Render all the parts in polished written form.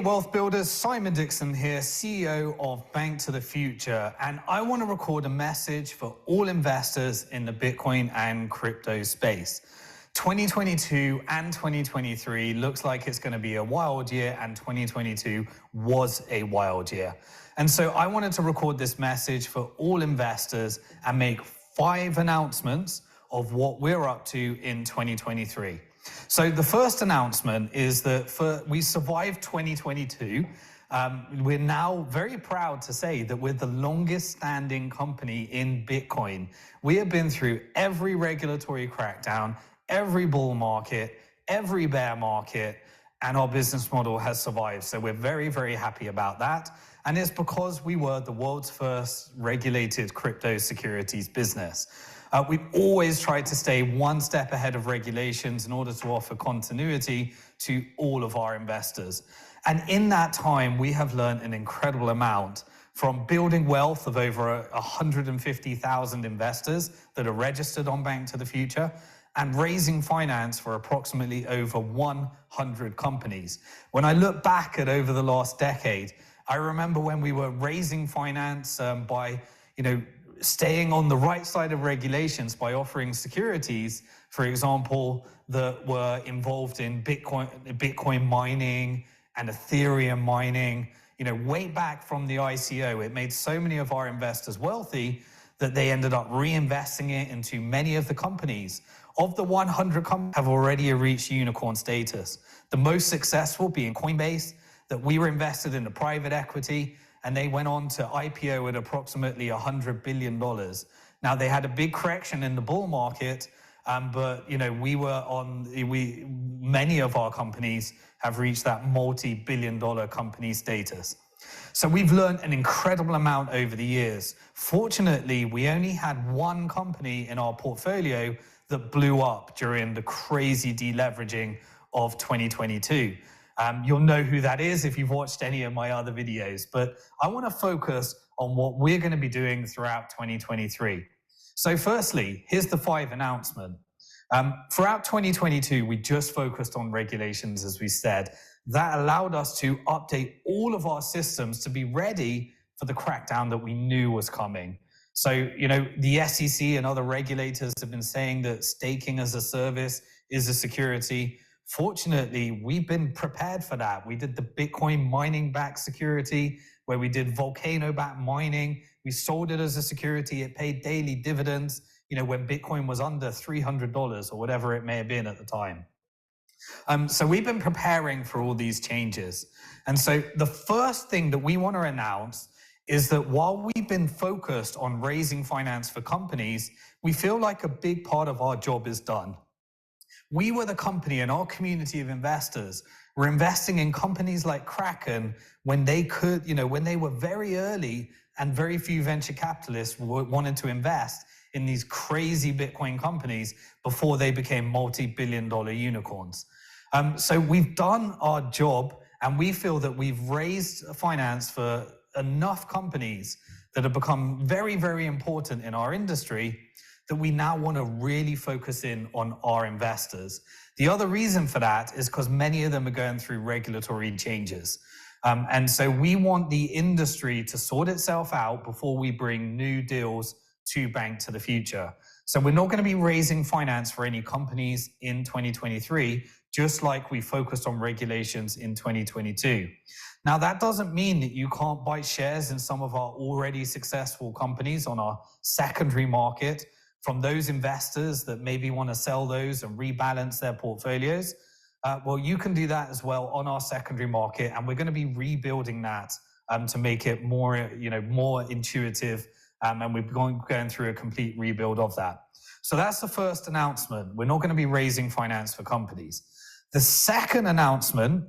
Wealth Builders, Simon Dixon here, CEO of Bank to the Future, and I want to record a message for all investors in the Bitcoin and crypto space. 2022 and 2023 looks like it's going to be a wild year, and 2022 was a wild year. And so I wanted to record this message for all investors and make 5 announcements of what we're up to in 2023. So the first announcement is that we survived 2022. We're now very proud to say that we're the longest standing company in Bitcoin. We have been through every regulatory crackdown, every bull market, every bear market, and our business model has survived. So we're very, very happy about that. And it's because we were the world's first regulated crypto securities business. We've always tried to stay one step ahead of regulations in order to offer continuity to all of our investors. And in that time, we have learned an incredible amount, from building wealth of over 150,000 investors that are registered on Bank to the Future, and raising finance for approximately over 100 companies. When I look back at over the last decade, I remember when we were raising finance by, staying on the right side of regulations by offering securities, for example, that were involved in Bitcoin mining and Ethereum mining. Way back from the ICO, it made so many of our investors wealthy that they ended up reinvesting it into many of the companies. Of the 100 companies have already reached unicorn status, the most successful being Coinbase, that we were invested in the private equity, and they went on to IPO at approximately $100 billion. Now, they had a big correction in the bull market, but many of our companies have reached that multi-billion-dollar company status. So we've learned an incredible amount over the years. Fortunately, we only had one company in our portfolio that blew up during the crazy deleveraging of 2022. You'll know who that is if you've watched any of my other videos, but I want to focus on what we're going to be doing throughout 2023. So firstly, here's the 5 announcement. Throughout 2022, we just focused on regulations, as we said. That allowed us to update all of our systems to be ready for the crackdown that we knew was coming. So, the SEC and other regulators have been saying that staking as a service is a security. Fortunately, we've been prepared for that. We did the Bitcoin mining-backed security, where we did volcano-backed mining. We sold it as a security. It paid daily dividends, when Bitcoin was under $300 or whatever it may have been at the time. So we've been preparing for all these changes. And so the first thing that we want to announce is that while we've been focused on raising finance for companies, we feel like a big part of our job is done. We were the company, and our community of investors were investing in companies like Kraken when they could, when they were very early and very few venture capitalists wanted to invest in these crazy Bitcoin companies before they became multi-billion-dollar unicorns. So we've done our job, and we feel that we've raised finance for enough companies that have become very, very important in our industry that we now want to really focus in on our investors. The other reason for that is because many of them are going through regulatory changes. And so we want the industry to sort itself out before we bring new deals to Bank to the Future. So we're not going to be raising finance for any companies in 2023, just like we focused on regulations in 2022. Now, that doesn't mean that you can't buy shares in some of our already successful companies on our secondary market from those investors that maybe want to sell those and rebalance their portfolios. Well, you can do that as well on our secondary market, and we're going to be rebuilding that to make it more, more intuitive, and we're going through a complete rebuild of that. So that's the first announcement. We're not going to be raising finance for companies. The second announcement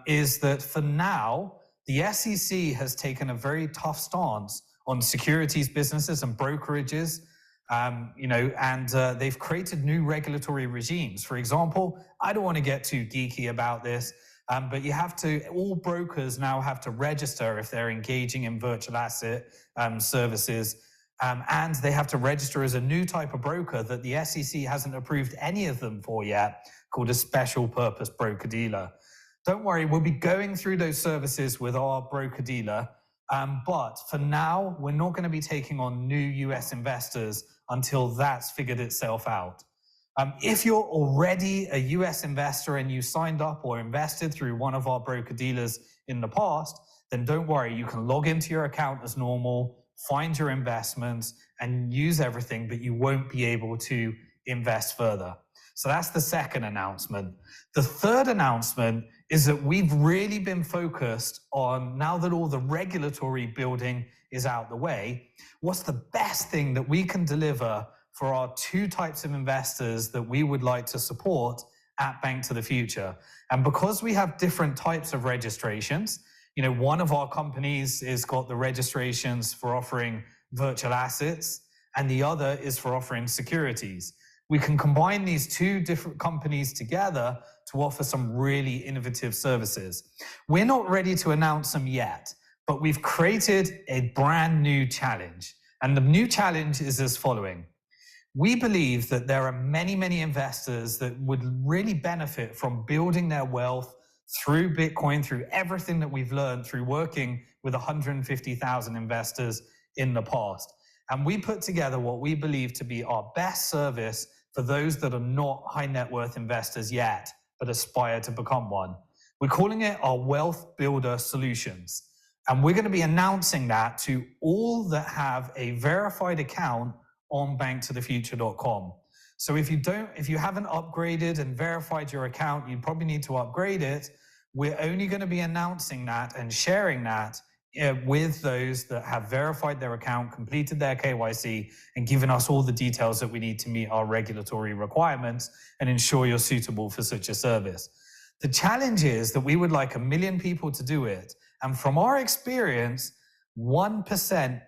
is that for now, the SEC has taken a very tough stance on securities businesses and brokerages, and they've created new regulatory regimes. For example, I don't want to get too geeky about this, but all brokers now have to register if they're engaging in virtual asset services, and they have to register as a new type of broker that the SEC hasn't approved any of them for yet, called a special purpose broker-dealer. Don't worry, we'll be going through those services with our broker-dealer. But for now, we're not going to be taking on new US investors until that's figured itself out. If you're already a US investor and you signed up or invested through one of our broker-dealers in the past, then don't worry, you can log into your account as normal, find your investments, and use everything, but you won't be able to invest further. So that's the second announcement. The third announcement is that we've really been focused on, now that all the regulatory building is out the way, what's the best thing that we can deliver for our two types of investors that we would like to support at Bnk To The Future. And because we have different types of registrations, one of our companies has got the registrations for offering virtual assets, and the other is for offering securities. We can combine these two different companies together to offer some really innovative services. We're not ready to announce them yet, but we've created a brand new challenge. And the new challenge is as following. We believe that there are many, many investors that would really benefit from building their wealth through Bitcoin, through everything that we've learned through working with 150,000 investors in the past. And we put together what we believe to be our best service for those that are not high net worth investors yet, but aspire to become one. We're calling it our Wealth Builder Solutions. And we're going to be announcing that to all that have a verified account on BnkToTheFuture.com. So if you haven't upgraded and verified your account, you probably need to upgrade it. We're only going to be announcing that and sharing that with those that have verified their account, completed their KYC, and given us all the details that we need to meet our regulatory requirements and ensure you're suitable for such a service. The challenge is that we would like 1 million people to do it. And from our experience, 1%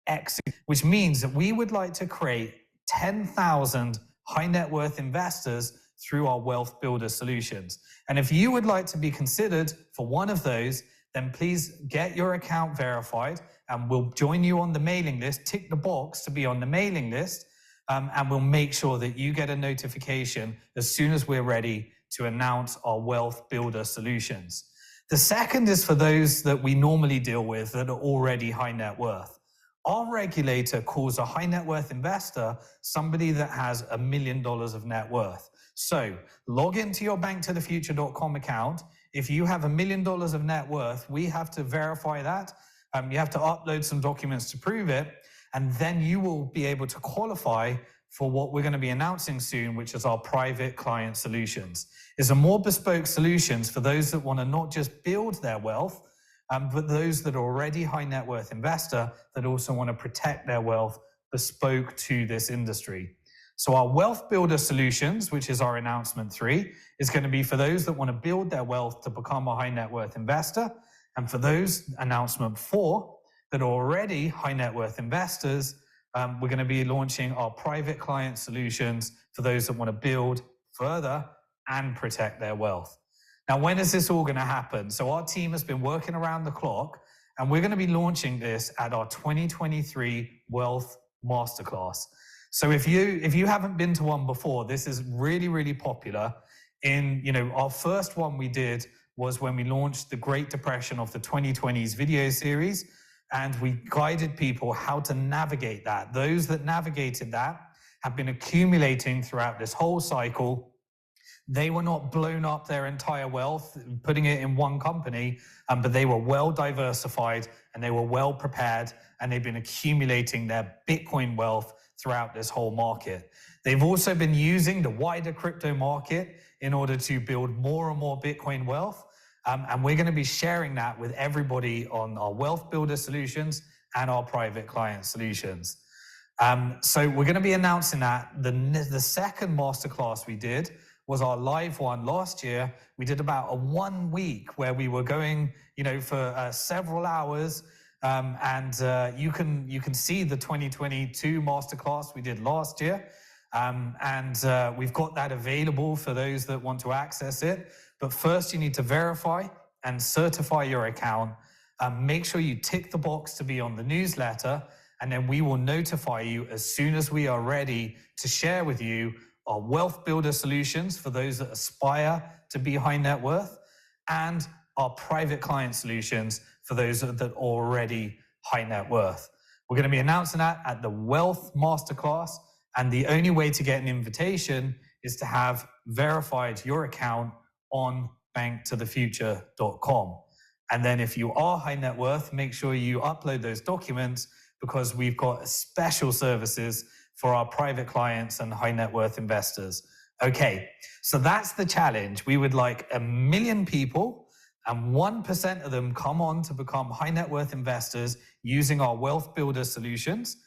execute, which means that we would like to create 10,000 high net worth investors through our Wealth Builder Solutions. And if you would like to be considered for one of those, then please get your account verified and we'll join you on the mailing list. Tick the box to be on the mailing list, and we'll make sure that you get a notification as soon as we're ready to announce our Wealth Builder Solutions. The second is for those that we normally deal with that are already high net worth. Our regulator calls a high net worth investor somebody that has $1 million of net worth. So log into your BnkToTheFuture.com account. If you have $1 million of net worth, we have to verify that. You have to upload some documents to prove it, and then you will be able to qualify for what we're going to be announcing soon, which is our private client solutions. It's a more bespoke solutions for those that want to not just build their wealth, but those that are already high net worth investor that also want to protect their wealth bespoke to this industry. So our Wealth Builder Solutions, which is our announcement 3, is going to be for those that want to build their wealth to become a high net worth investor. And for those, announcement 4, that are already high net worth investors, we're going to be launching our private client solutions for those that want to build further and protect their wealth. Now, when is this all going to happen? So our team has been working around the clock, and we're going to be launching this at our 2023 Wealth Masterclass. So if you haven't been to one before, this is really, really popular. Our first one we did was when we launched the Great Depression of the 2020s video series, and we guided people how to navigate that. Those that navigated that have been accumulating throughout this whole cycle. They were not blown up their entire wealth, putting it in one company, but they were well diversified and they were well prepared, and they've been accumulating their Bitcoin wealth throughout this whole market. They've also been using the wider crypto market in order to build more and more Bitcoin wealth. And we're going to be sharing that with everybody on our Wealth Builder Solutions and our private client solutions. So we're going to be announcing that. The second masterclass we did was our live one last year. We did about a 1 week where we were going, for several hours. You can see the 2022 masterclass we did last year. We've got that available for those that want to access it. But first you need to verify and certify your account. Make sure you tick the box to be on the newsletter, and then we will notify you as soon as we are ready to share with you our Wealth Builder Solutions for those that aspire to be high net worth, and our private client solutions for those that are already high net worth. We're going to be announcing that at the Wealth Masterclass, and the only way to get an invitation is to have verified your account on BnkToTheFuture.com. And then if you are high net worth, make sure you upload those documents, because we've got special services for our private clients and high net worth investors. Okay, so that's the challenge. We would like 1 million people, and 1% of them come on to become high net worth investors using our wealth builder solutions.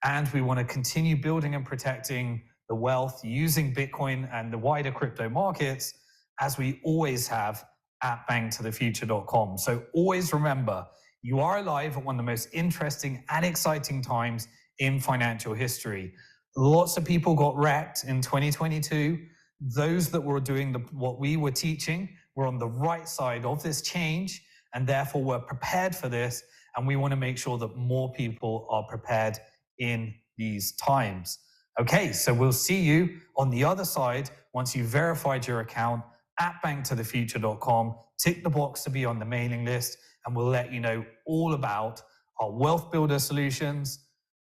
And we want to continue building and protecting the wealth using Bitcoin and the wider crypto markets, as we always have at BnkToTheFuture.com. So always remember, you are alive at one of the most interesting and exciting times in financial history. Lots of people got wrecked in 2022. Those that were doing what we were teaching were on the right side of this change, and therefore we're prepared for this. And we want to make sure that more people are prepared in these times. Okay, so we'll see you on the other side once you've verified your account at BnkToTheFuture.com. Tick the box to be on the mailing list, and we'll let you know all about our wealth builder solutions,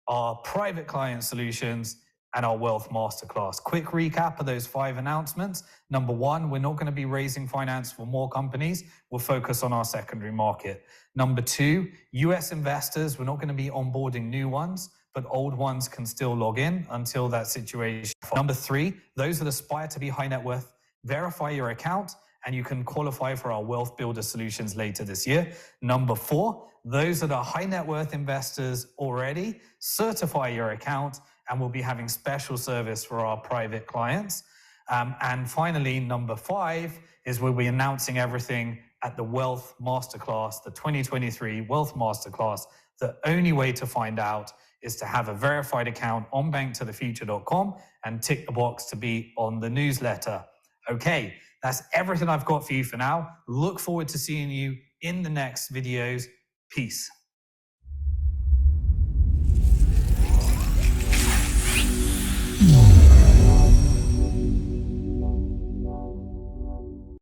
our private client solutions, and our Wealth Masterclass. Quick recap of those 5 announcements. Number 1, we're not going to be raising finance for more companies. We'll focus on our secondary market. Number 2, US investors, we're not going to be onboarding new ones, but old ones can still log in until that situation. Number 3, those that aspire to be high net worth, verify your account, and you can qualify for our wealth builder solutions later this year. Number 4, those that are high net worth investors already, certify your account, and we'll be having special service for our private clients. And finally, number 5 is we'll be announcing everything at the Wealth Masterclass, the 2023 Wealth Masterclass. The only way to find out is to have a verified account on BnkToTheFuture.com and tick the box to be on the newsletter. Okay, that's everything I've got for you for now. Look forward to seeing you in the next videos. Peace.